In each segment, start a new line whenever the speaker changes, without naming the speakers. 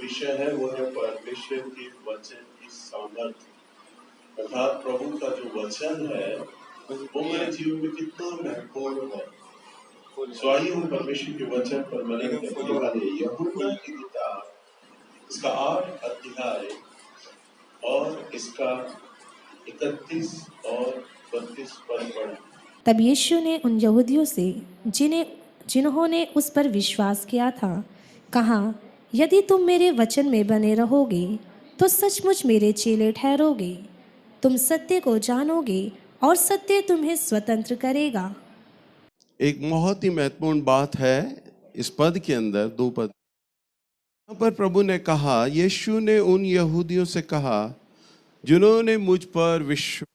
विषय है वो है परमेश्वर के वचन की सामर्थ। अर्थात प्रभु का जो वचन है वो मेरे जीवन में कितना महत्वपूर्ण है। सो आइए हम परमेश्वर के वचन पर मनन करने वाले यूहन्ना की किताब इसका 8 अध्याय और इसका 31 और 32 पद पढ़ें।
तब यीशु ने उन यहूदियों से जिन्होंने उस पर विश्वास किया था कहा, यदि तुम मेरे वचन में बने रहोगे तो सचमुच मेरे चेले ठहरोगे। तुम सत्य को जानोगे और सत्य तुम्हें स्वतंत्र करेगा।
एक बहुत ही महत्वपूर्ण बात है इस पद के अंदर, 2 पद। यहाँ पर प्रभु ने कहा, यीशु ने उन यहूदियों से कहा जिन्होंने मुझ पर विश्वास,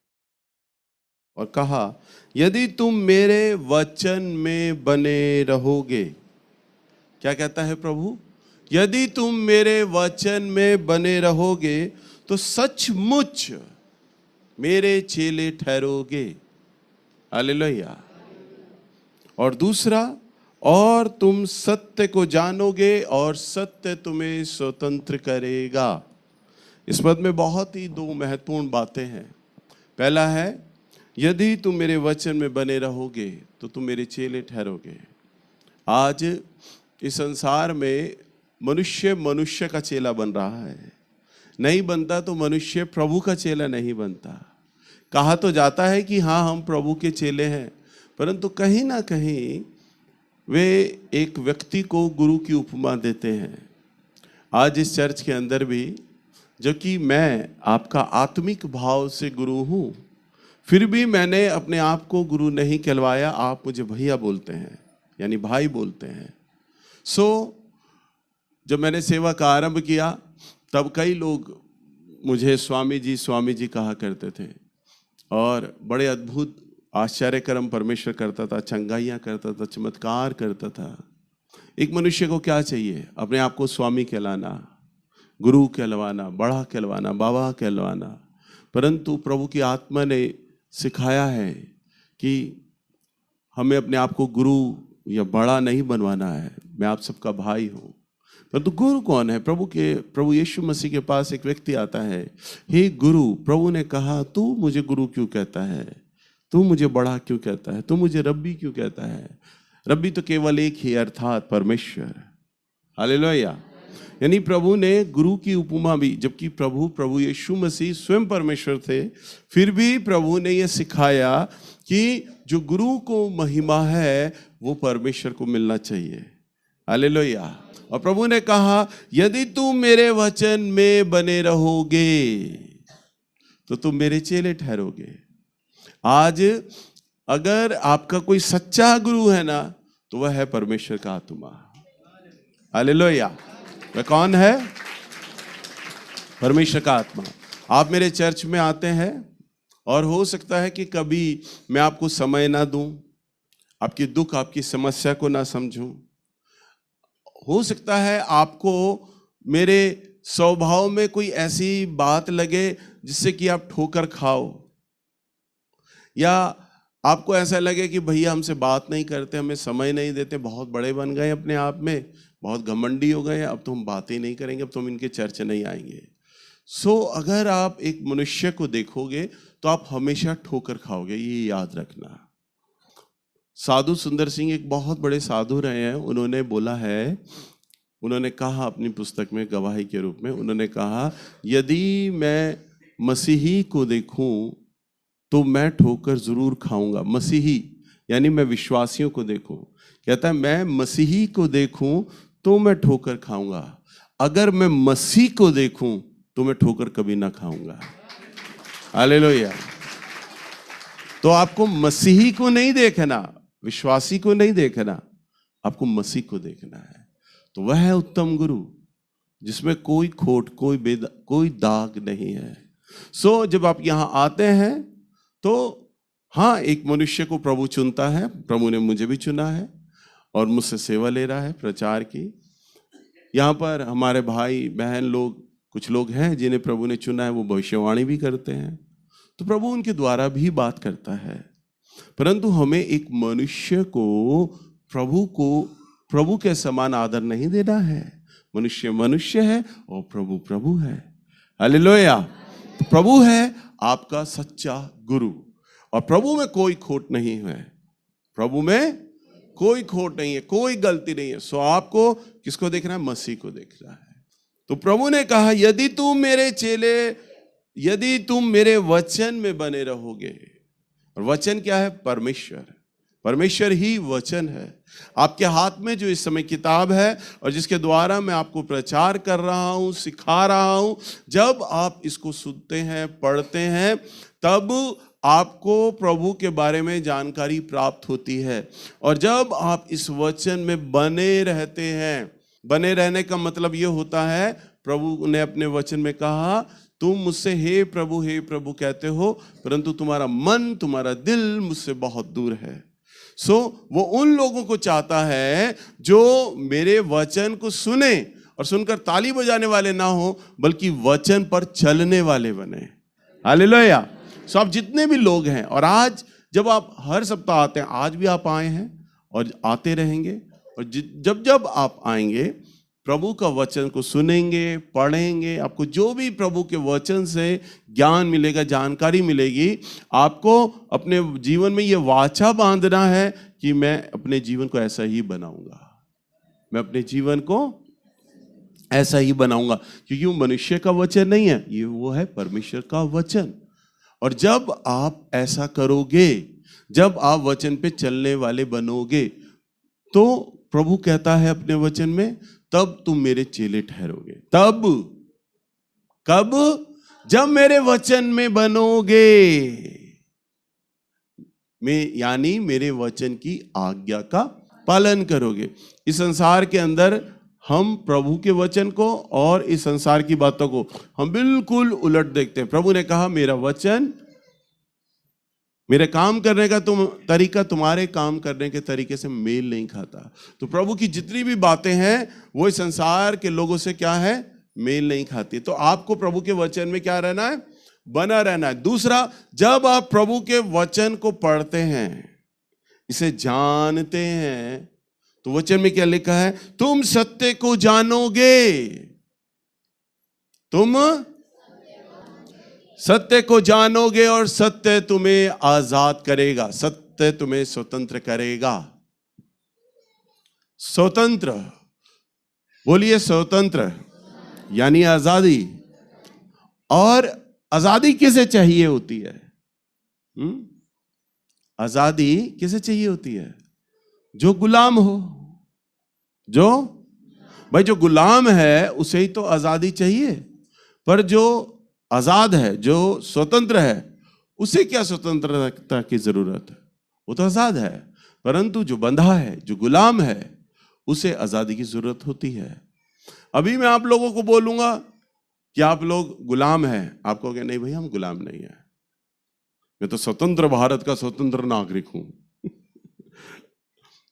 और कहा यदि तुम मेरे वचन में बने रहोगे। क्या कहता है प्रभु? यदि तुम मेरे वचन में बने रहोगे तो सचमुच मेरे चेले ठहरोगे। हालेलुया। और दूसरा, और तुम सत्य को जानोगे और सत्य तुम्हें स्वतंत्र करेगा। इस पद में बहुत ही 2 महत्वपूर्ण बातें हैं। पहला है, यदि तुम मेरे वचन में बने रहोगे तो तुम मेरे चेले ठहरोगे। आज इस संसार में मनुष्य का चेला बन रहा है। नहीं बनता तो मनुष्य प्रभु का चेला नहीं बनता। कहा तो जाता है कि हाँ हम प्रभु के चेले हैं, परंतु कहीं ना कहीं वे एक व्यक्ति को गुरु की उपमा देते हैं। आज इस चर्च के अंदर भी, जो कि मैं आपका आत्मिक भाव से गुरु हूँ, फिर भी मैंने अपने आप को गुरु नहीं कहलवाया। आप मुझे भैया बोलते हैं, यानी भाई बोलते हैं। जब मैंने सेवा का आरंभ किया तब कई लोग मुझे स्वामी जी कहा करते थे, और बड़े अद्भुत आश्चर्यकर्म परमेश्वर करता था, चंगाइयाँ करता था, चमत्कार करता था। एक मनुष्य को क्या चाहिए? अपने आप को स्वामी कहलाना, गुरु कहलवाना, बड़ा कहलवाना, बाबा कहलवाना। परंतु प्रभु की आत्मा ने सिखाया है कि हमें अपने आप को गुरु या बड़ा नहीं बनवाना है। मैं आप सबका भाई हूँ। परंतु गुरु कौन है? प्रभु यीशु मसीह के पास एक व्यक्ति आता है, हे गुरु। प्रभु ने कहा, तू मुझे गुरु क्यों कहता है? तू मुझे बड़ा क्यों कहता है? तू मुझे रब्बी क्यों कहता है? रब्बी तो केवल एक ही, अर्थात परमेश्वर। हालेलुया। यानी प्रभु ने गुरु की उपमा भी, जबकि प्रभु यीशु मसीह स्वयं परमेश्वर थे, फिर भी प्रभु ने यह सिखाया कि जो गुरु को महिमा है वो परमेश्वर को मिलना चाहिए। हालेलुया। और प्रभु ने कहा, यदि तुम मेरे वचन में बने रहोगे तो तुम मेरे चेले ठहरोगे। आज अगर आपका कोई सच्चा गुरु है ना, तो वह है परमेश्वर का आत्मा। हालेलुया। वह कौन है? परमेश्वर का आत्मा। आप मेरे चर्च में आते हैं और हो सकता है कि कभी मैं आपको समय ना दूं, आपकी दुख, आपकी समस्या को ना समझूं। हो सकता है आपको मेरे स्वभाव में कोई ऐसी बात लगे जिससे कि आप ठोकर खाओ, या आपको ऐसा लगे कि भैया हमसे बात नहीं करते, हमें समय नहीं देते, बहुत बड़े बन गए अपने आप में, बहुत घमंडी हो गए, अब तो हम बातें नहीं करेंगे, अब तो हम इनके चर्च नहीं आएंगे। अगर आप एक मनुष्य को देखोगे तो आप हमेशा ठोकर खाओगे, ये याद रखना। साधु सुंदर सिंह एक बहुत बड़े साधु रहे हैं। उन्होंने बोला है, उन्होंने कहा अपनी पुस्तक में गवाही के रूप में, उन्होंने कहा, यदि मैं मसीही को देखूं तो मैं ठोकर जरूर खाऊंगा। मसीही यानी मैं विश्वासियों को देखूं। कहता है, मैं मसीही को देखूं तो मैं ठोकर खाऊंगा, अगर मैं मसीह को देखूं तो मैं ठोकर कभी ना खाऊंगा। हालेलुया। तो आपको मसीही को नहीं देखना, विश्वासी को नहीं देखना, आपको मसीह को देखना है। तो वह है उत्तम गुरु, जिसमें कोई खोट, कोई दाग नहीं है। जब आप यहां आते हैं तो हाँ, एक मनुष्य को प्रभु चुनता है। प्रभु ने मुझे भी चुना है और मुझसे सेवा ले रहा है प्रचार की। यहाँ पर हमारे भाई बहन लोग, कुछ लोग हैं जिन्हें प्रभु ने चुना है, वो भविष्यवाणी भी करते हैं, तो प्रभु उनके द्वारा भी बात करता है। परंतु हमें एक मनुष्य को प्रभु के समान आदर नहीं देना है। मनुष्य मनुष्य है और प्रभु प्रभु है। हालेलुया। तो प्रभु है आपका सच्चा गुरु और प्रभु में कोई खोट नहीं है, प्रभु में कोई खोट नहीं है, कोई गलती नहीं है। सो आपको किसको देखना है? मसीह को देखना है। तो प्रभु ने कहा यदि तुम मेरे चेले, यदि तुम मेरे वचन में बने रहोगे, और वचन क्या है? परमेश्वर। परमेश्वर ही वचन है। आपके हाथ में जो इस समय किताब है और जिसके द्वारा मैं आपको प्रचार कर रहा हूं, सिखा रहा हूं, जब आप इसको सुनते हैं, पढ़ते हैं, तब आपको प्रभु के बारे में जानकारी प्राप्त होती है। और जब आप इस वचन में बने रहते हैं, बने रहने का मतलब ये होता है, प्रभु ने अपने वचन में कहा तुम मुझसे हे प्रभु कहते हो, परंतु तुम्हारा मन, तुम्हारा दिल मुझसे बहुत दूर है। सो वो उन लोगों को चाहता है जो मेरे वचन को सुने और सुनकर ताली बजाने वाले ना हो, बल्कि वचन पर चलने वाले बने। हालेलुया। सो आप जितने भी लोग हैं, और आज जब आप हर सप्ताह आते हैं, आज भी आप आए हैं और आते रहेंगे, और जब जब आप आएंगे प्रभु का वचन को सुनेंगे, पढ़ेंगे, आपको जो भी प्रभु के वचन से ज्ञान मिलेगा, जानकारी मिलेगी, आपको अपने जीवन में ये वाचा बांधना है कि मैं अपने जीवन को ऐसा ही बनाऊंगा, मैं अपने जीवन को ऐसा ही बनाऊंगा, क्योंकि वो मनुष्य का वचन नहीं है, ये वो है परमेश्वर का वचन। और जब आप ऐसा करोगे, जब आप वचन पे चलने वाले बनोगे, तो प्रभु कहता है अपने वचन में, तब तुम मेरे चेले ठहरोगे। तब कब? जब मेरे वचन में बनोगे, यानी मेरे वचन की आज्ञा का पालन करोगे। इस संसार के अंदर हम प्रभु के वचन को और इस संसार की बातों को हम बिल्कुल उलट देखते हैं। प्रभु ने कहा मेरा वचन, मेरे काम करने का तरीका तुम्हारे काम करने के तरीके से मेल नहीं खाता। तो प्रभु की जितनी भी बातें हैं वो इस संसार के लोगों से क्या है? मेल नहीं खाती। तो आपको प्रभु के वचन में क्या रहना है? बना रहना है। दूसरा, जब आप प्रभु के वचन को पढ़ते हैं, इसे जानते हैं, तो वचन में क्या लिखा है? तुम सत्य को जानोगे, तुम सत्य को जानोगे और सत्य तुम्हें आजाद करेगा, सत्य तुम्हें स्वतंत्र करेगा। स्वतंत्र, बोलिए स्वतंत्र, यानी आजादी। और आजादी किसे चाहिए होती है? आजादी किसे चाहिए होती है? जो गुलाम हो। जो भाई जो गुलाम है उसे ही तो आजादी चाहिए, पर जो आजाद है, जो स्वतंत्र है, उसे क्या स्वतंत्रता की जरूरत है? वो तो आजाद है। परंतु जो बंधा है, जो गुलाम है, उसे आजादी की जरूरत होती है। अभी मैं आप लोगों को बोलूंगा कि आप लोग गुलाम हैं, आप कहोगे नहीं भाई हम गुलाम नहीं है, मैं तो स्वतंत्र भारत का स्वतंत्र नागरिक हूं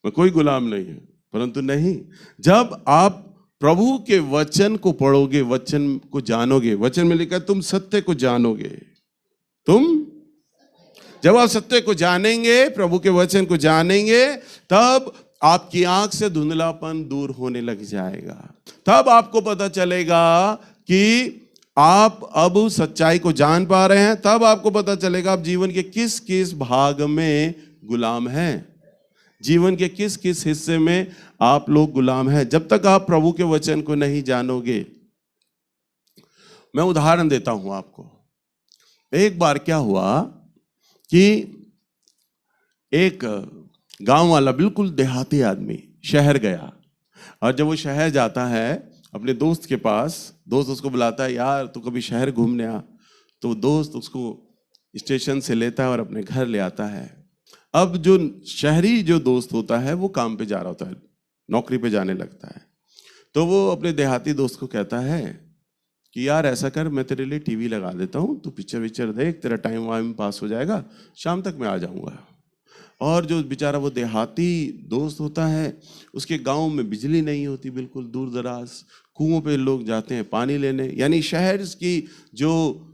मैं कोई गुलाम नहीं है। परंतु नहीं, जब आप प्रभु के वचन को पढ़ोगे, वचन को जानोगे, वचन में लिखा है तुम सत्य को जानोगे। तुम जब आप सत्य को जानेंगे, प्रभु के वचन को जानेंगे, तब आपकी आंख से धुंधलापन दूर होने लग जाएगा। तब आपको पता चलेगा कि आप अब सच्चाई को जान पा रहे हैं। तब आपको पता चलेगा आप जीवन के किस किस भाग में गुलाम हैं, जीवन के किस किस हिस्से में आप लोग गुलाम हैं। जब तक आप प्रभु के वचन को नहीं जानोगे, मैं उदाहरण देता हूं आपको। एक बार क्या हुआ कि एक गांव वाला बिल्कुल देहाती आदमी शहर गया, और जब वो शहर जाता है अपने दोस्त के पास, दोस्त उसको बुलाता है, यार तू कभी शहर घूमने आ। तो दोस्त उसको स्टेशन से लेता है और अपने घर ले आता है। अब जो शहरी जो दोस्त होता है वो काम पे जा रहा होता है, नौकरी पे जाने लगता है। तो वो अपने देहाती दोस्त को कहता है कि यार ऐसा कर, मैं तेरे लिए टीवी लगा देता हूँ, तू पिक्चर विक्चर देख, तेरा टाइम वाइम पास हो जाएगा, शाम तक मैं आ जाऊँगा। और जो बेचारा वो देहाती दोस्त होता है, उसके गांव में बिजली नहीं होती, बिल्कुल दूर दराज कुओं पे लोग जाते हैं पानी लेने, यानी शहर की जो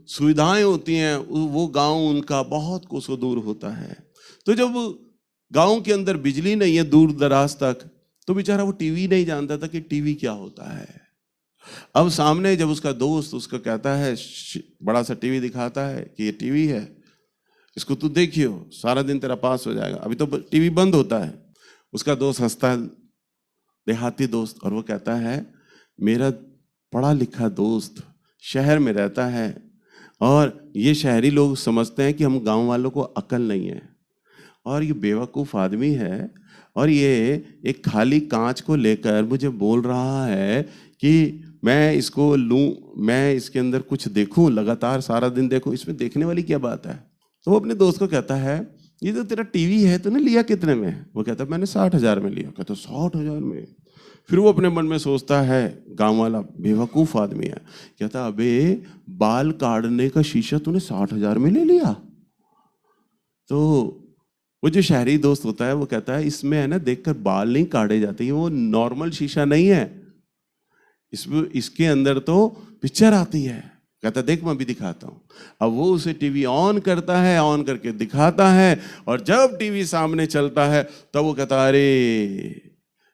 सुविधाएं होती हैं वो गांव उनका बहुत कोसों दूर होता है। तो जब गांव के अंदर बिजली नहीं है दूर दराज तक, तो बेचारा वो टीवी नहीं जानता था कि टीवी क्या होता है। अब सामने जब उसका दोस्त उसको कहता है, बड़ा सा टीवी दिखाता है कि ये टीवी है, इसको तू देखियो, सारा दिन तेरा पास हो जाएगा, अभी तो टीवी बंद होता है। उसका दोस्त हंसता है, देहाती दोस्त, और वो कहता है मेरा पढ़ा लिखा दोस्त शहर में रहता है और ये शहरी लोग समझते हैं कि हम गांव वालों को अकल नहीं है, और ये बेवकूफ़ आदमी है और ये एक खाली कांच को लेकर मुझे बोल रहा है कि मैं इसको लूं, मैं इसके अंदर कुछ देखूं, लगातार सारा दिन देखूं, इसमें देखने वाली क्या बात है। तो वो अपने दोस्त को कहता है ये तो तेरा टीवी है तूने लिया कितने में? वो कहता है मैंने 60,000 में लिया। कहता 60,000 में? फिर वो अपने मन में सोचता है, गांव वाला बेवकूफ़ आदमी है, कहता अबे बाल काटने का शीशा तूने 60,000 में ले लिया। तो वो जो शहरी दोस्त होता है वो कहता है इसमें है ना देखकर बाल नहीं काटे जाते, वो नॉर्मल शीशा नहीं है, इसके अंदर तो पिक्चर आती है। कहता देख मैं भी दिखाता हूँ। अब वो उसे टीवी ऑन करता है, ऑन करके दिखाता है, और जब टीवी सामने चलता है तब वो कहता अरे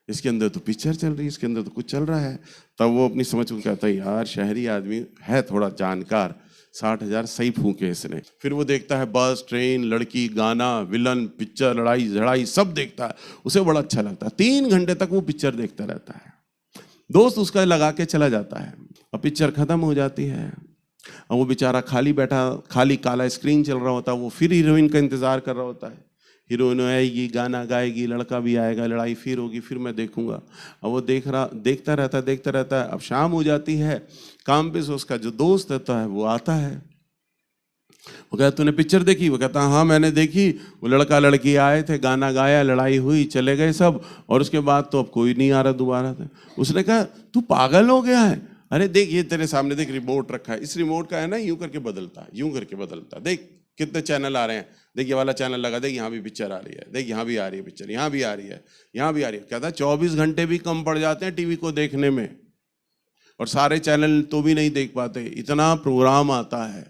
इसके अंदर तो पिक्चर चल रही है, इसके अंदर तो कुछ चल रहा है। तब वो अपनी समझ को कहता है यार शहरी आदमी है थोड़ा जानकार, 60,000 सही फूके इसने। फिर वो देखता है बस, ट्रेन, लड़की, गाना, विलन, पिक्चर, लड़ाई झड़ाई सब देखता है, उसे बड़ा अच्छा लगता है। 3 घंटे तक वो पिक्चर देखता रहता है। दोस्त उसका लगा के चला जाता है, अब पिक्चर खत्म हो जाती है, अब वो बेचारा खाली बैठा, खाली काला स्क्रीन चल रहा होता है, वो फिर हीरोइन का इंतजार कर रहा होता है। हीरोइन आएगी, गाना गाएगी, लड़का भी आएगा, लड़ाई फिर होगी, फिर मैं देखूंगा। अब वो देखता रहता है। अब शाम हो जाती है, काम पे से उसका जो दोस्त रहता है वो आता है। वो कहता तूने पिक्चर देखी? वो कहता हाँ मैंने देखी, वो लड़का लड़की आए थे, गाना गाया, लड़ाई हुई, चले गए सब, और उसके बाद तो अब कोई नहीं आ रहा दोबारा था। उसने कहा तू पागल हो गया है? अरे देख ये तेरे सामने देख रिमोट रखा है, इस रिमोट का है ना यूं करके बदलता है, यूं करके बदलता है, देख कितने चैनल आ रहे हैं, देख ये वाला चैनल लगा, देख यहाँ भी पिक्चर आ रही है, देख यहाँ भी आ रही है पिक्चर, यहाँ भी आ रही है, यहाँ भी आ रही है। कहता 24 घंटे भी कम पड़ जाते हैं टीवी को देखने में, और सारे चैनल तो भी नहीं देख पाते, इतना प्रोग्राम आता है।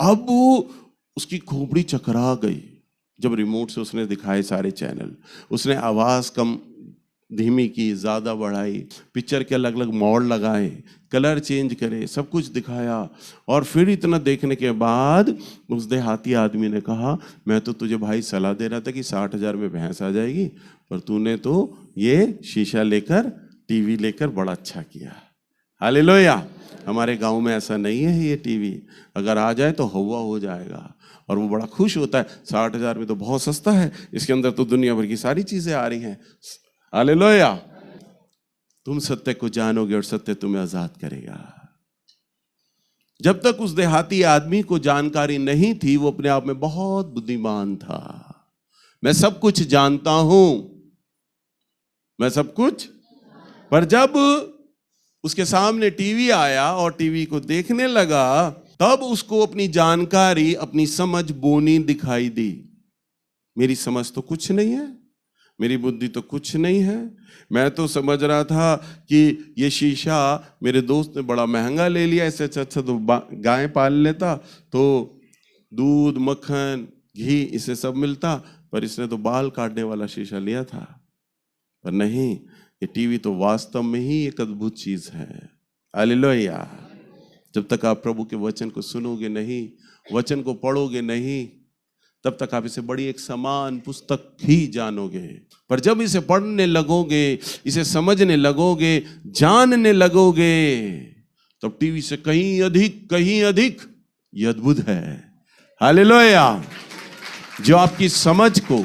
अब उसकी खोपड़ी चकरा गई जब रिमोट से उसने दिखाए सारे चैनल। उसने आवाज़ कम धीमी की, ज़्यादा बढ़ाई, पिक्चर के अलग अलग मोड लगाए, कलर चेंज करे, सब कुछ दिखाया। और फिर इतना देखने के बाद उस देहाती आदमी ने कहा मैं तो तुझे भाई सलाह दे रहा था कि 60,000 में भैंस आ जाएगी, पर तूने तो ये शीशा लेकर, टीवी लेकर बड़ा अच्छा किया। हालेलुया। हमारे गांव में ऐसा नहीं है, ये टीवी अगर आ जाए तो हवा हो जाएगा, और वो बड़ा खुश होता है। 60,000 में तो बहुत सस्ता है, इसके अंदर तो दुनिया भर की सारी चीज़ें आ रही हैं। हालेलुया। तुम सत्य को जानोगे और सत्य तुम्हें आजाद करेगा। जब तक उस देहाती आदमी को जानकारी नहीं थी, वो अपने आप में बहुत बुद्धिमान था। मैं सब कुछ जानता हूं, मैं सब कुछ। पर जब उसके सामने टीवी आया और टीवी को देखने लगा, तब उसको अपनी जानकारी, अपनी समझ बोनी दिखाई दी। मेरी समझ तो कुछ नहीं है, मेरी बुद्धि तो कुछ नहीं है। मैं तो समझ रहा था कि ये शीशा मेरे दोस्त ने बड़ा महंगा ले लिया, इससे अच्छा तो गाय पाल लेता तो दूध, मक्खन, घी इसे सब मिलता, पर इसने तो बाल काटने वाला शीशा लिया था। पर नहीं, ये टीवी तो वास्तव में ही एक अद्भुत चीज है। हालेलुया। जब तक आप प्रभु के वचन को सुनोगे नहीं, वचन को पढ़ोगे नहीं, तब तक आप इसे बड़ी एक समान पुस्तक ही जानोगे। पर जब इसे पढ़ने लगोगे, इसे समझने लगोगे, जानने लगोगे, तब टीवी से कहीं अधिक ये अद्भुत है। हालेलुया। जो आपकी समझ को,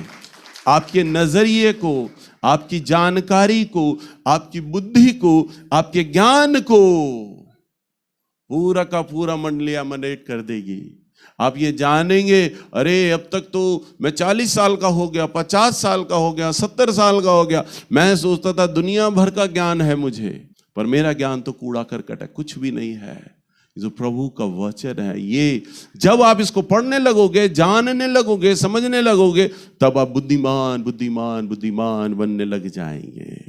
आपके नजरिए को, आपकी जानकारी को, आपकी बुद्धि को, आपके ज्ञान को पूरा का पूरा मंडलियामनेट कर देगी। आप ये जानेंगे, अरे अब तक तो मैं 40 साल का हो गया, 50 साल का हो गया, 70 साल का हो गया, मैं सोचता था दुनिया भर का ज्ञान है मुझे, पर मेरा ज्ञान तो कूड़ा करकट है, कुछ भी नहीं है। जो प्रभु का वचन है, ये जब आप इसको पढ़ने लगोगे, जानने लगोगे, समझने लगोगे, तब आप बुद्धिमान बुद्धिमान बुद्धिमान बनने लग जाएंगे।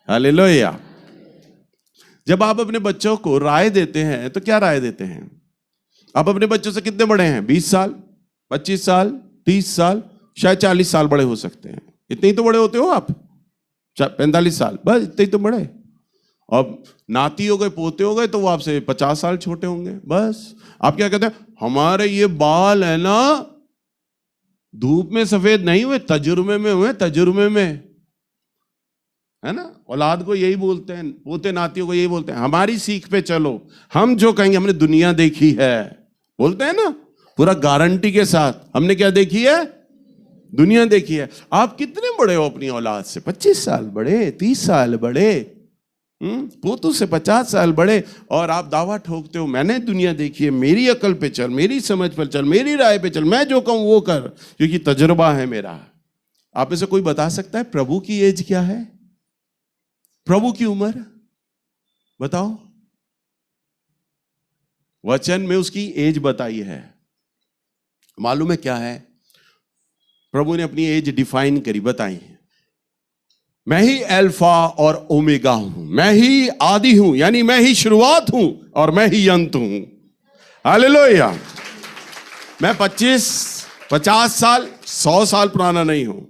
हालेलुया। जब आप अपने बच्चों को राय देते हैं तो क्या राय देते हैं? आप अपने बच्चों से कितने बड़े हैं? 20 साल, 25 साल, 30 साल, शायद 40 साल बड़े हो सकते हैं। इतने ही तो बड़े होते हो आप, 45 साल, बस इतने ही तो बड़े। अब नाती हो गए, पोते हो गए, तो वो आपसे 50 साल छोटे होंगे। बस आप क्या कहते हैं, हमारे ये बाल है ना धूप में सफेद नहीं हुए, तजुर्बे में हुए, तजुर्बे में, है ना। औलाद को यही बोलते हैं, पोते नातियों को यही बोलते हैं, हमारी सीख पे चलो, हम जो कहेंगे हमने दुनिया देखी है, बोलते हैं ना पूरा गारंटी के साथ, हमने क्या देखी है, दुनिया देखी है। आप कितने बड़े हो अपनी औलाद से? 25 साल बड़े, 30 साल बड़े, पोतों से 50 साल बड़े, और आप दावा ठोकते हो मैंने दुनिया देखी है, मेरी अकल पे चल, मेरी समझ पर चल, मेरी राय पे चल, मैं जो कहूं वो कर, क्योंकि तजुर्बा है मेरा। आप में से कोई बता सकता है प्रभु की एज क्या है? प्रभु की उम्र बताओ। वचन में उसकी एज बताई है। मालूम है क्या है? प्रभु ने अपनी एज डिफाइन करी, बताई। मैं ही अल्फा और ओमेगा हूं, मैं ही आदि हूं, यानी मैं ही शुरुआत हूं और मैं ही अंत हूं। हालेलुया। मैं 25, 50 साल, 100 साल पुराना नहीं हूं,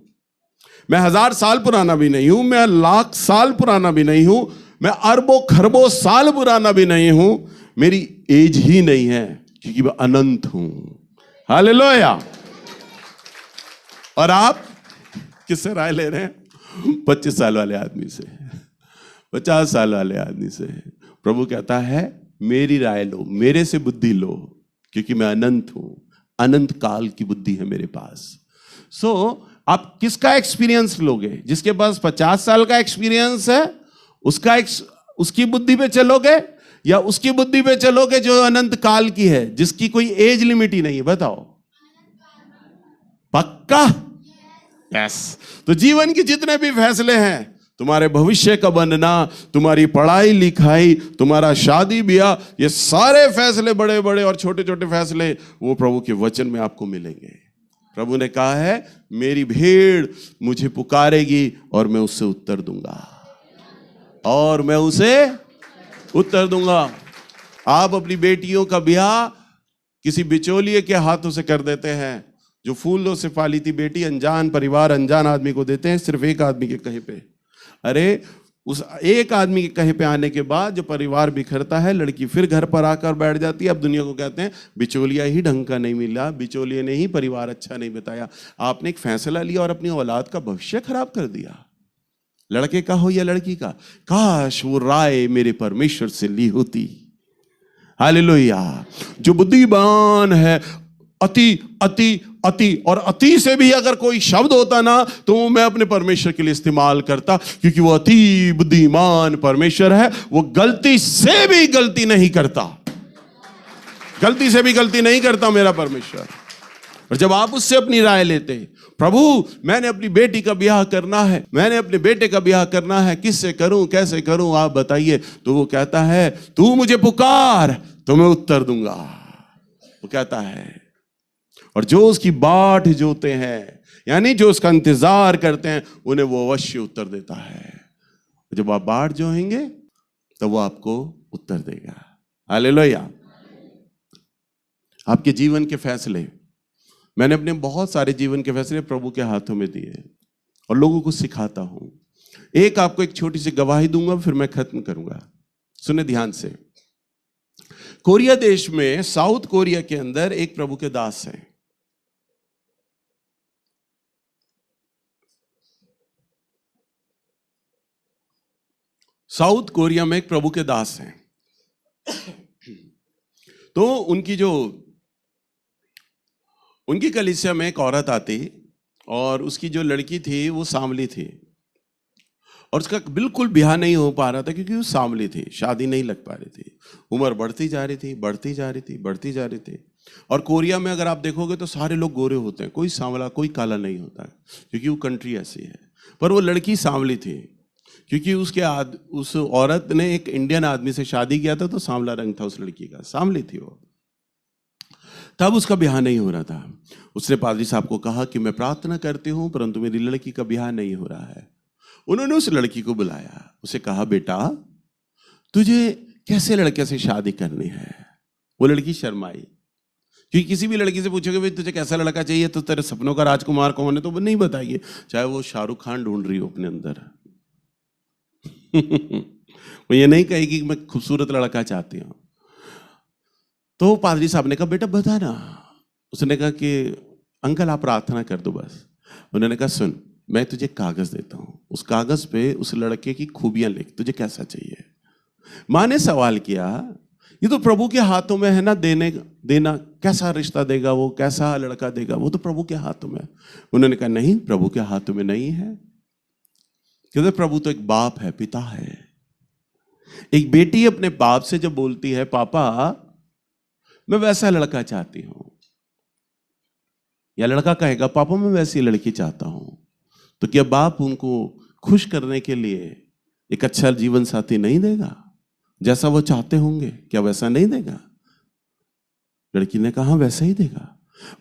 मैं 1000 साल पुराना भी नहीं हूं, मैं लाख साल पुराना भी नहीं हूं, मैं अरबों खरबों साल पुराना भी नहीं हूं। मेरी एज ही नहीं है, क्योंकि मैं अनंत हूं। हालेलुया। और आप किससे राय ले रहे हैं? 25 साल वाले आदमी से, 50 साल वाले आदमी से। प्रभु कहता है मेरी राय लो, मेरे से बुद्धि लो, क्योंकि मैं अनंत हूं, अनंत काल की बुद्धि है मेरे पास। आप किसका एक्सपीरियंस लोगे? जिसके पास 50 साल का एक्सपीरियंस है उसकी बुद्धि पे चलोगे, या उसकी बुद्धि पे चलोगे जो अनंत काल की है, जिसकी कोई एज लिमिट ही नहीं है? बताओ। पक्का? यस। तो जीवन के जितने भी फैसले हैं, तुम्हारे भविष्य का बनना, तुम्हारी पढ़ाई लिखाई, तुम्हारा शादी ब्याह, ये सारे फैसले, बड़े बड़े और छोटे छोटे फैसले, वो प्रभु के वचन में आपको मिलेंगे। प्रभु ने कहा है मेरी भेड़ मुझे पुकारेगी और मैं उससे उत्तर दूंगा, और मैं उसे उत्तर दूंगा। आप अपनी बेटियों का ब्याह किसी बिचौलिए के हाथों से कर देते हैं। जो फूलों से पाली थी बेटी अनजान परिवार, अनजान आदमी को देते हैं, सिर्फ एक आदमी के कहे पे। अरे उस एक आदमी के कहे पे आने के बाद जो परिवार बिखरता है, लड़की फिर घर पर आकर बैठ जाती है। अब दुनिया को कहते हैं बिचौलिया ही ढंग का नहीं मिला, बिचौलिए ने ही परिवार अच्छा नहीं बताया। आपने एक फैसला लिया और अपनी औलाद का भविष्य खराब कर दिया, लड़के का हो या लड़की का। काश वो राय मेरे परमेश्वर से ली होती। हालेलुया। जो बुद्धिमान है, अति अति अति और अति से भी अगर कोई शब्द होता ना, तो मैं अपने परमेश्वर के लिए इस्तेमाल करता, क्योंकि वो अति बुद्धिमान परमेश्वर है। वो गलती से भी गलती नहीं करता, गलती से भी गलती नहीं करता मेरा परमेश्वर। और जब आप उससे अपनी राय लेते, प्रभु मैंने अपनी बेटी का ब्याह करना है, मैंने अपने बेटे का ब्याह करना है, किससे करूं, कैसे करूं, आप बताइए। तो वो कहता है तू मुझे पुकार तो मैं उत्तर दूंगा, वो कहता है। और जो उसकी बाट जोते हैं, यानी जो उसका इंतजार करते हैं, उन्हें वो अवश्य उत्तर देता है। जब आप बाट जोहेंगे तो वो आपको उत्तर देगा। हालेलुया। आपके जीवन के फैसले, मैंने अपने बहुत सारे जीवन के फैसले प्रभु के हाथों में दिए और लोगों को सिखाता हूं। आपको एक छोटी सी गवाही दूंगा, फिर मैं खत्म करूंगा। सुने ध्यान से। कोरिया देश में, साउथ कोरिया के अंदर एक प्रभु के दास हैं। साउथ कोरिया में एक प्रभु के दास हैं। तो उनकी कलीसिया में एक औरत आती, और उसकी जो लड़की थी वो सांवली थी, और उसका बिल्कुल ब्याह नहीं हो पा रहा था, क्योंकि वो सांवली थी, शादी नहीं लग पा रही थी। उम्र बढ़ती जा रही थी, बढ़ती जा रही थी, बढ़ती जा रही थी। और कोरिया में अगर आप देखोगे तो सारे लोग गोरे होते हैं, कोई सांवला कोई काला नहीं होता, क्योंकि वो कंट्री ऐसी है। पर वो लड़की सांवली थी, क्योंकि उस औरत ने एक इंडियन आदमी से शादी किया था, तो सांवला रंग था उस लड़की का, सांवली थी वो। तब उसका ब्याह नहीं हो रहा था। उसने पादरी साहब को कहा कि मैं प्रार्थना करती हूँ, परंतु मेरी लड़की का ब्याह नहीं हो रहा है। उन्होंने उस लड़की को बुलाया, उसे कहा बेटा तुझे कैसे लड़के से शादी करनी है। वो लड़की शर्माई, क्योंकि किसी भी लड़की से पूछोगे भाई तुझे कैसा लड़का चाहिए, तो तेरे सपनों का राजकुमार कौन है, तो वो नहीं बताइए, चाहे वो शाहरुख खान ढूंढ रही हो अपने अंदर। वो ये नहीं कहेगी कि मैं खूबसूरत लड़का चाहती हूँ। तो पादरी साहब ने कहा बेटा बता ना। उसने कहा कि अंकल आप प्रार्थना कर दो बस। उन्होंने कहा सुन, मैं तुझे कागज देता हूँ, उस कागज पे उस लड़के की खूबियां लिख, तुझे कैसा चाहिए। माँ ने सवाल किया, ये तो प्रभु के हाथों में है ना, देना कैसा रिश्ता देगा वो, कैसा लड़का देगा, वो तो प्रभु के हाथों में। उन्होंने कहा नहीं, प्रभु के हाथों में नहीं है। क्योंकि प्रभु तो एक बाप है, पिता है। एक बेटी अपने बाप से जब बोलती है पापा मैं वैसा लड़का चाहती हूं, या लड़का कहेगा पापा मैं वैसी लड़की चाहता हूं, तो क्या बाप उनको खुश करने के लिए एक अच्छा जीवन साथी नहीं देगा? जैसा वो चाहते होंगे क्या वैसा नहीं देगा? लड़की ने कहा वैसा ही देगा।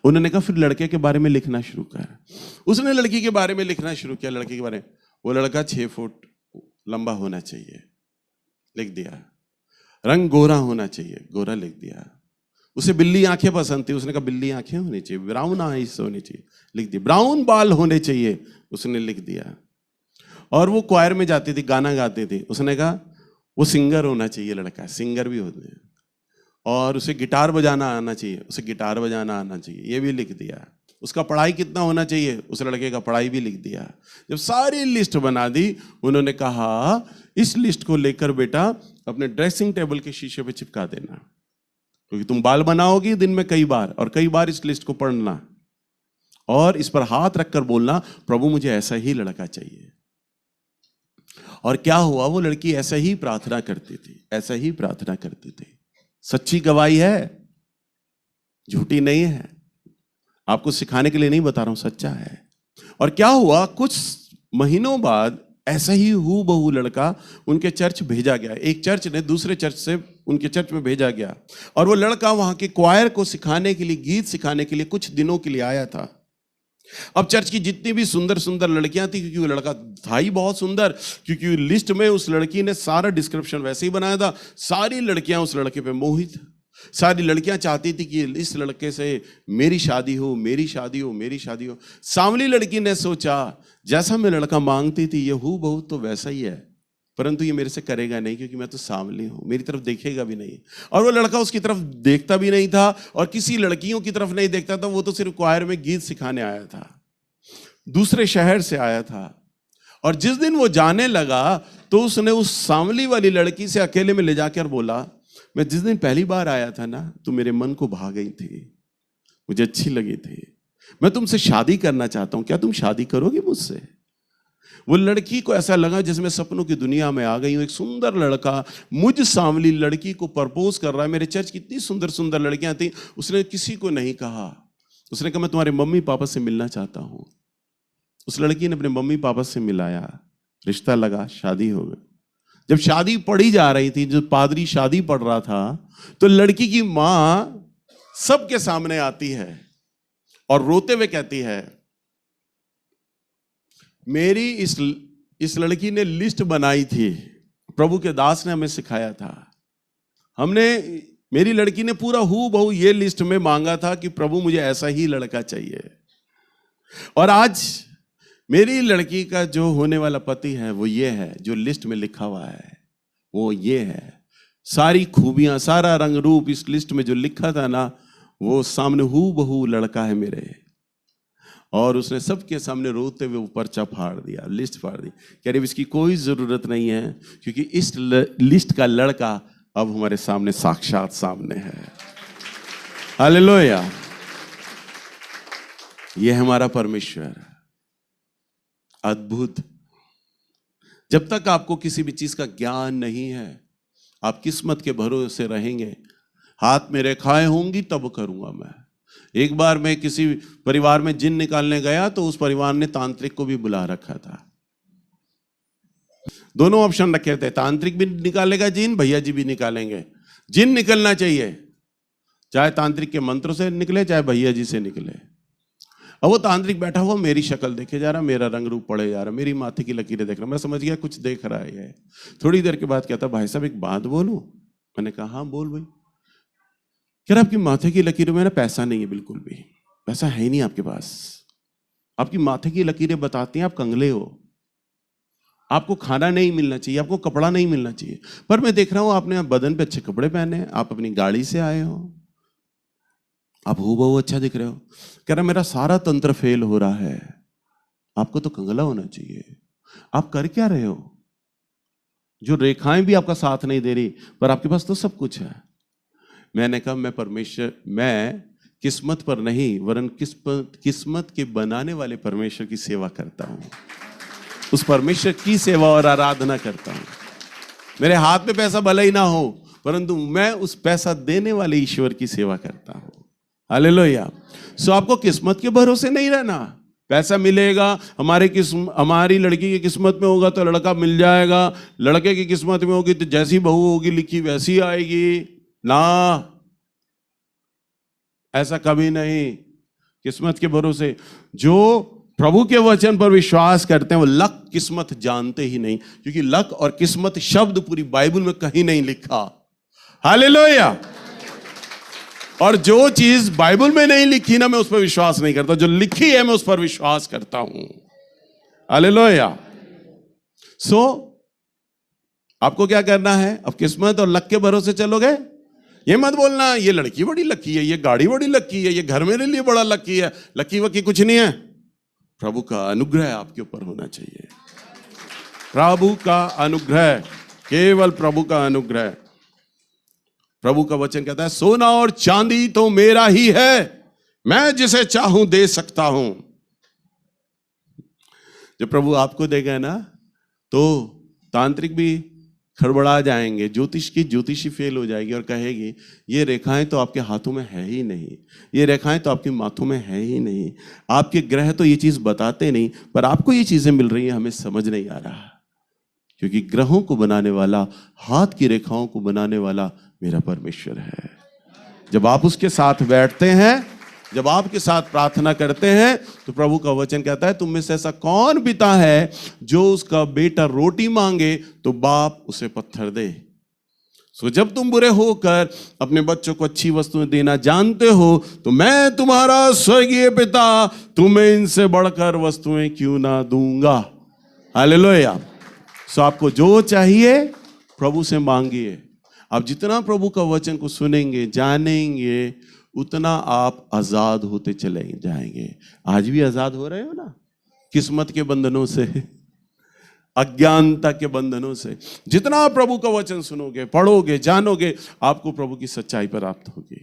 उन्होंने कहा फिर लड़के के बारे में लिखना शुरू कर। उसने लड़की के बारे में लिखना शुरू किया। लड़के के बारे में, वो लड़का 6 फुट लंबा होना चाहिए, लिख दिया। रंग गोरा होना चाहिए, गोरा लिख दिया। उसे बिल्ली आंखें पसंद थी, उसने कहा बिल्ली आंखें होनी चाहिए, ब्राउन आईज होनी चाहिए, लिख दिया। ब्राउन बाल होने चाहिए, उसने लिख दिया। और वो क्वायर में जाती थी, गाना गाती थी, उसने कहा वो सिंगर होना चाहिए लड़का, सिंगर भी होते हैं। और उसे गिटार बजाना आना चाहिए, उसे गिटार बजाना आना चाहिए, ये भी लिख दिया। उसका पढ़ाई कितना होना चाहिए, उस लड़के का पढ़ाई भी लिख दिया। जब सारी लिस्ट बना दी, उन्होंने कहा इस लिस्ट को लेकर बेटा अपने ड्रेसिंग टेबल के शीशे पे चिपका देना, क्योंकि तुम बाल बनाओगी दिन में कई बार, और कई बार इस लिस्ट को पढ़ना और इस पर हाथ रखकर बोलना प्रभु मुझे ऐसा ही लड़का चाहिए। और क्या हुआ, वो लड़की ऐसा ही प्रार्थना करती थी, ऐसा ही प्रार्थना करती थी। सच्ची गवाही है, झूठी नहीं है। आपको सिखाने के लिए नहीं बता रहा हूं, सच्चा है। और क्या हुआ, कुछ महीनों बाद ऐसा ही हूबहू लड़का उनके चर्च भेजा गया। एक चर्च ने दूसरे चर्च से उनके चर्च में भेजा गया, और वो लड़का वहां के क्वायर को सिखाने के लिए, गीत सिखाने के लिए कुछ दिनों के लिए आया था। अब चर्च की जितनी भी सुंदर सुंदर लड़कियां थी, क्योंकि वो लड़का था ही बहुत सुंदर, क्योंकि लिस्ट में उस लड़की ने सारा डिस्क्रिप्शन वैसे ही बनाया था, सारी लड़कियां उस लड़के पे मोहित, सारी लड़कियां चाहती थी कि इस लड़के से मेरी शादी हो, मेरी शादी हो, मेरी शादी हो। सांवली लड़की ने सोचा जैसा मैं लड़का मांगती थी ये हूबहू तो वैसा ही है, परंतु ये मेरे से करेगा नहीं, क्योंकि मैं तो सांवली हूं, मेरी तरफ देखेगा भी नहीं। और वो लड़का उसकी तरफ देखता भी नहीं था, और किसी लड़कियों की तरफ नहीं देखता था। वो तो सिर्फ क्वायर में गीत सिखाने आया था, दूसरे शहर से आया था। और जिस दिन वो जाने लगा तो उसने उस सांवली वाली लड़की से अकेले में ले जाकर बोला, मैं जिस दिन पहली बार आया था ना, तो मेरे मन को भा गई थी, मुझे अच्छी लगी थी, मैं तुमसे शादी करना चाहता हूं, क्या तुम शादी करोगे मुझसे? वो लड़की को ऐसा लगा जिसमें सपनों की दुनिया में आ गई हूं। एक सुंदर लड़का मुझ सांवली लड़की को प्रपोज कर रहा है। मेरे चर्च कितनी सुंदर सुंदर लड़कियां थी, उसने किसी को नहीं कहा। उसने कहा मैं तुम्हारे मम्मी पापा से मिलना चाहता हूं। उस लड़की ने अपने मम्मी पापा से मिलाया, रिश्ता लगा, शादी हो गई। जब शादी पढ़ी जा रही थी, जो पादरी शादी पढ़ रहा था, तो लड़की की मां सबके सामने आती है और रोते हुए कहती है, मेरी इस लड़की ने लिस्ट बनाई थी, प्रभु के दास ने हमें सिखाया था, मेरी लड़की ने पूरा हूबहू ये लिस्ट में मांगा था कि प्रभु मुझे ऐसा ही लड़का चाहिए। और आज मेरी लड़की का जो होने वाला पति है वो ये है, जो लिस्ट में लिखा हुआ है वो ये है। सारी खूबियां, सारा रंग रूप इस लिस्ट में जो लिखा था ना, वो सामने हूबहू लड़का है मेरे। और उसने सबके सामने रोते हुए वो पर्चा फाड़ दिया, लिस्ट फाड़ दी। कह रही इसकी कोई जरूरत नहीं है, क्योंकि इस लिस्ट का लड़का अब हमारे सामने साक्षात सामने है। हालेलुया। ये हमारा परमेश्वर, अद्भुत। जब तक आपको किसी भी चीज का ज्ञान नहीं है, आप किस्मत के भरोसे रहेंगे। हाथ में रेखाएं होंगी तब करूंगा मैं। एक बार मैं किसी परिवार में जिन निकालने गया, तो उस परिवार ने तांत्रिक को भी बुला रखा था। दोनों ऑप्शन रखे थे, तांत्रिक भी निकालेगा जिन, भैया जी भी निकालेंगे। जिन निकलना चाहिए, चाहे तांत्रिक के मंत्र से निकले, चाहे भैया जी से निकले। अब वो तांत्रिक बैठा हुआ मेरी शक्ल देखे जा रहा, मेरा रंग रूप पड़े जा रहा, मेरी माथे की लकीरें देख रहा। मैं समझ गया कुछ देख रहा है ये। थोड़ी देर के बाद कहता, भाई साहब एक बात बोलूं? मैंने कहा हाँ बोल भाई। कह रहा आपकी माथे की लकीरों में ना पैसा नहीं है, बिल्कुल भी पैसा है ही नहीं आपके पास। आपकी माथे की लकीरें बताती हैं आप कंगले हो। आपको खाना नहीं मिलना चाहिए, आपको कपड़ा नहीं मिलना चाहिए, पर मैं देख रहा हूं आपने बदन पे अच्छे कपड़े पहने हैं, आप अपनी गाड़ी से आए हो, आप हूबहू अच्छा दिख रहे हो। कह रहा मेरा सारा तंत्र फेल हो रहा है। आपको तो कंगला होना चाहिए। आप कर क्या रहे हो? जो रेखाएं भी आपका साथ नहीं दे रही, पर आपके पास तो सब कुछ है। मैंने कहा मैं किस्मत पर नहीं वरन किस्मत के बनाने वाले परमेश्वर की सेवा करता हूं, उस परमेश्वर की सेवा और आराधना करता हूं। मेरे हाथ में पैसा भले ही ना हो, परंतु मैं उस पैसा देने वाले ईश्वर की सेवा करता हूं। हालेलुया। सो आपको किस्मत के भरोसे नहीं रहना। पैसा मिलेगा, हमारी लड़की की किस्मत में होगा तो लड़का मिल जाएगा, लड़के की किस्मत में होगी तो जैसी बहू होगी लिखी वैसी आएगी। ना, ऐसा कभी नहीं। किस्मत के भरोसे जो प्रभु के वचन पर विश्वास करते हैं वो लक किस्मत जानते ही नहीं, क्योंकि लक और किस्मत शब्द पूरी बाइबल में कहीं नहीं लिखा। हालेलुया। और जो चीज बाइबल में नहीं लिखी ना, मैं उस पर विश्वास नहीं करता। जो लिखी है मैं उस पर विश्वास करता हूं। हालेलुया। सो आपको क्या करना है? अब किस्मत और लक के भरोसे चलोगे? ये मत बोलना ये लड़की बड़ी लकी है, ये गाड़ी बड़ी लकी है, ये घर मेरे लिए बड़ा लकी है। लकी वकी कुछ नहीं है। प्रभु का अनुग्रह आपके ऊपर होना चाहिए। प्रभु का अनुग्रह, केवल प्रभु का अनुग्रह। प्रभु का वचन कहता है सोना और चांदी तो मेरा ही है, मैं जिसे चाहूं दे सकता हूं। जब प्रभु आपको देगा ना तो तांत्रिक भी खड़बड़ा जाएंगे, ज्योतिष की ज्योतिषी फेल हो जाएगी और कहेगी ये रेखाएं तो आपके हाथों में है ही नहीं, ये रेखाएं तो आपके माथों में है ही नहीं, आपके ग्रह तो ये चीज बताते नहीं, पर आपको ये चीजें मिल रही हैं, हमें समझ नहीं आ रहा। क्योंकि ग्रहों को बनाने वाला, हाथ की रेखाओं को बनाने वाला मेरा परमेश्वर है। जब आप उसके साथ बैठते हैं, जब आपके साथ प्रार्थना करते हैं, तो प्रभु का वचन कहता है तुम में से ऐसा कौन पिता है जो उसका बेटा रोटी मांगे तो बाप उसे पत्थर दे। सो जब तुम बुरे होकर अपने बच्चों को अच्छी वस्तुएं देना जानते हो, तो मैं तुम्हारा स्वर्गीय पिता तुम्हें इनसे बढ़कर वस्तुएं क्यों ना दूंगा। हालेलुया। सो आपको जो चाहिए प्रभु से मांगिए। आप जितना प्रभु का वचन को सुनेंगे, जानेंगे, उतना आप आजाद होते चले जाएंगे। आज भी आजाद हो रहे हो ना किस्मत के बंधनों से, अज्ञानता के बंधनों से। जितना आप प्रभु का वचन सुनोगे, पढ़ोगे, जानोगे, आपको प्रभु की सच्चाई प्राप्त होगी।